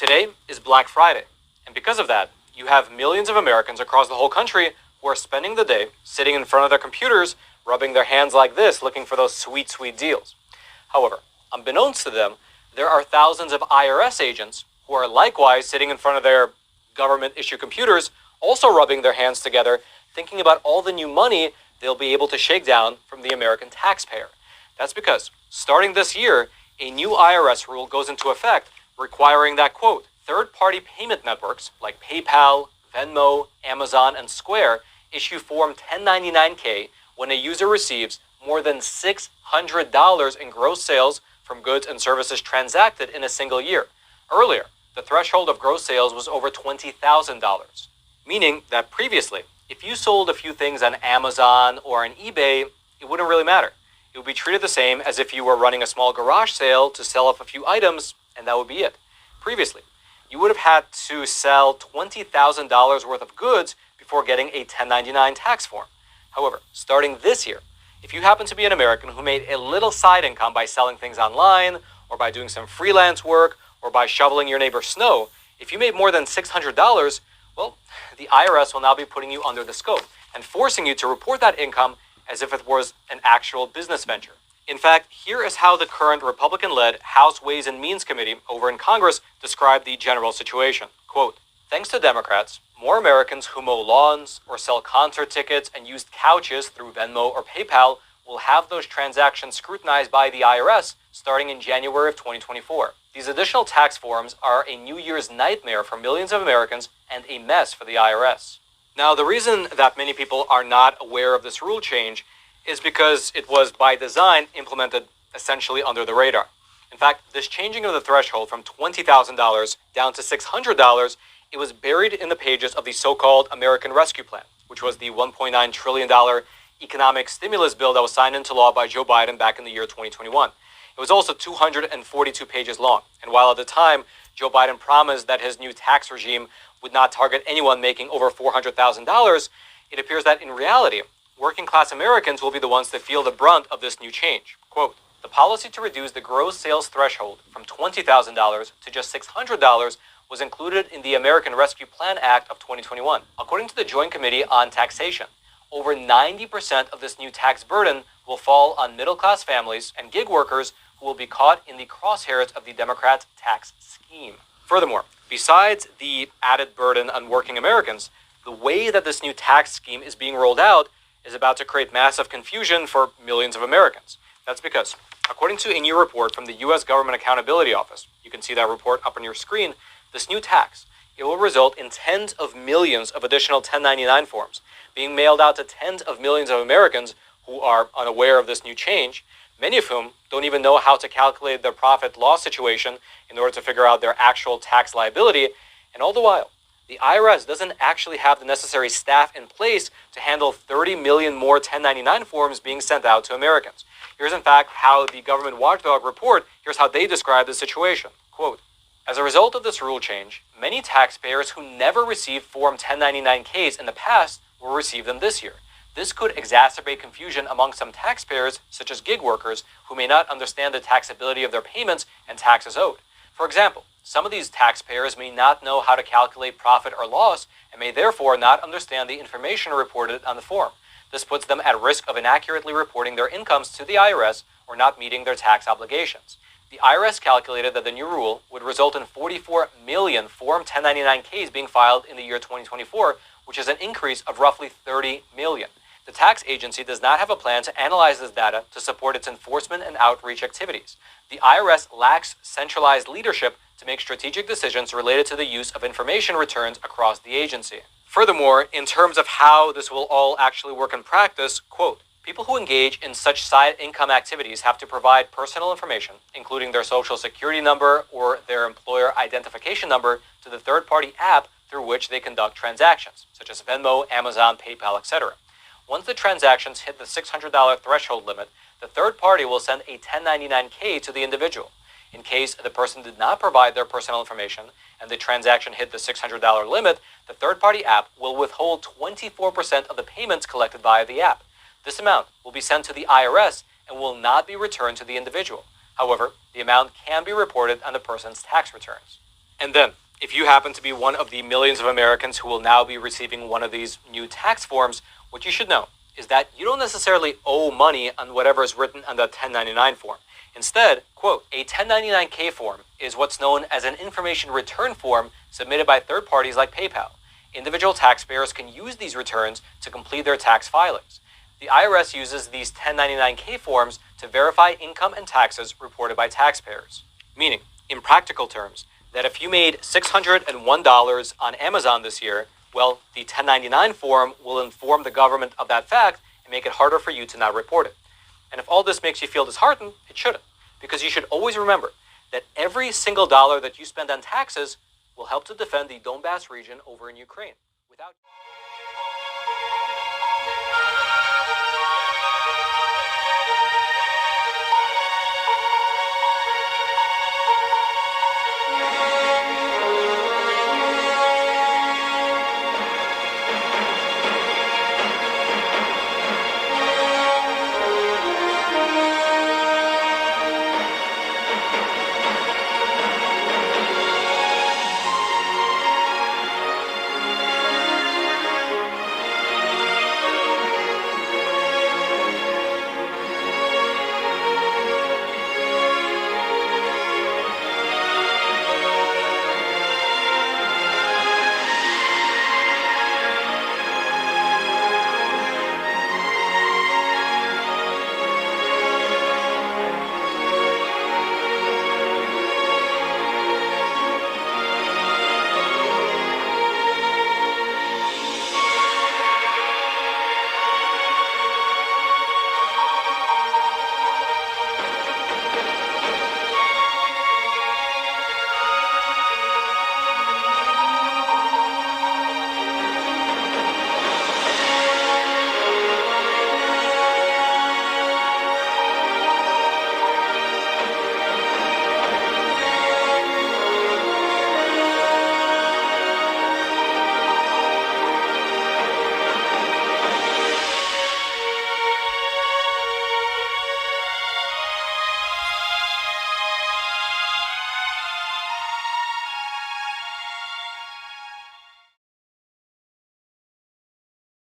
Today is Black Friday, and because of that, you have millions of Americans across the whole country who are spending the day sitting in front of their computers, rubbing their hands like this, looking for those sweet, sweet deals. However, unbeknownst to them, there are thousands of IRS agents who are likewise sitting in front of their government-issue computers, also rubbing their hands together, thinking about all the new money they'll be able to shake down from the American taxpayer. That's because, starting this year, a new IRS rule goes into effect requiring that, quote, third-party payment networks like PayPal, Venmo, Amazon, and Square issue Form 1099-K when a user receives more than $600 in gross sales from goods and services transacted in a single year. Earlier, the threshold of gross sales was over $20,000, meaning that previously, if you sold a few things on Amazon or on eBay, it wouldn't really matter. It would be treated the same as if you were running a small garage sale to sell off a few items, and that would be it. Previously, you would have had to sell $20,000 worth of goods before getting a 1099 tax form. However, starting this year, if you happen to be an American who made a little side income by selling things online, or by doing some freelance work, or by shoveling your neighbor's snow, if you made more than $600, well, the IRS will now be putting you under the scope and forcing you to report that income as if it was an actual business venture. In fact, here is how the current Republican-led House Ways and Means Committee over in Congress described the general situation. Quote, thanks to Democrats, more Americans who mow lawns or sell concert tickets and used couches through Venmo or PayPal will have those transactions scrutinized by the IRS starting in January of 2024. These additional tax forms are a New Year's nightmare for millions of Americans and a mess for the IRS. Now, the reason that many people are not aware of this rule change is because it was by design implemented essentially under the radar. In fact, this changing of the threshold from $20,000 down to $600, it was buried in the pages of the so-called American Rescue Plan, which was the $1.9 trillion economic stimulus bill that was signed into law by Joe Biden back in the year 2021. It was also 242 pages long, and while at the time Joe Biden promised that his new tax regime would not target anyone making over $400,000, it appears that in reality, working-class Americans will be the ones that feel the brunt of this new change. Quote, the policy to reduce the gross sales threshold from $20,000 to just $600 was included in the American Rescue Plan Act of 2021. According to the Joint Committee on Taxation, over 90% of this new tax burden will fall on middle-class families and gig workers who will be caught in the crosshairs of the Democrats' tax scheme. Furthermore, besides the added burden on working Americans, the way that this new tax scheme is being rolled out is about to create massive confusion for millions of Americans. That's because, according to a new report from the U.S. Government Accountability Office, you can see that report up on your screen, this new tax, it will result in tens of millions of additional 1099 forms being mailed out to tens of millions of Americans who are unaware of this new change, many of whom don't even know how to calculate their profit-loss situation in order to figure out their actual tax liability, and all the while, the IRS doesn't actually have the necessary staff in place to handle 30 million more 1099 forms being sent out to Americans. Here's in fact how the government watchdog report, here's how they describe the situation. Quote, as a result of this rule change, many taxpayers who never received Form 1099-Ks in the past will receive them this year. This could exacerbate confusion among some taxpayers, such as gig workers, who may not understand the taxability of their payments and taxes owed. For example, some of these taxpayers may not know how to calculate profit or loss and may therefore not understand the information reported on the form. This puts them at risk of inaccurately reporting their incomes to the IRS or not meeting their tax obligations. The IRS calculated that the new rule would result in 44 million Form 1099-Ks being filed in the year 2024, which is an increase of roughly 30 million. The tax agency does not have a plan to analyze this data to support its enforcement and outreach activities. The IRS lacks centralized leadership to make strategic decisions related to the use of information returns across the agency. Furthermore, in terms of how this will all actually work in practice, quote, people who engage in such side income activities have to provide personal information, including their social security number or their employer identification number, to the third-party app through which they conduct transactions, such as Venmo, Amazon, PayPal, etc. Once the transactions hit the $600 threshold limit, the third party will send a 1099-K to the individual. In case the person did not provide their personal information and the transaction hit the $600 limit, the third-party app will withhold 24% of the payments collected via the app. This amount will be sent to the IRS and will not be returned to the individual. However, the amount can be reported on the person's tax returns. And then, if you happen to be one of the millions of Americans who will now be receiving one of these new tax forms, what you should know is that you don't necessarily owe money on whatever is written on the 1099 form. Instead, quote, a 1099-K form is what's known as an information return form submitted by third parties like PayPal. Individual taxpayers can use these returns to complete their tax filings. The IRS uses these 1099-K forms to verify income and taxes reported by taxpayers. Meaning, in practical terms, that if you made $601 on Amazon this year, well, the 1099 form will inform the government of that fact and make it harder for you to not report it. And if all this makes you feel disheartened, it shouldn't, because you should always remember that every single dollar that you spend on taxes will help to defend the Donbass region over in Ukraine. Without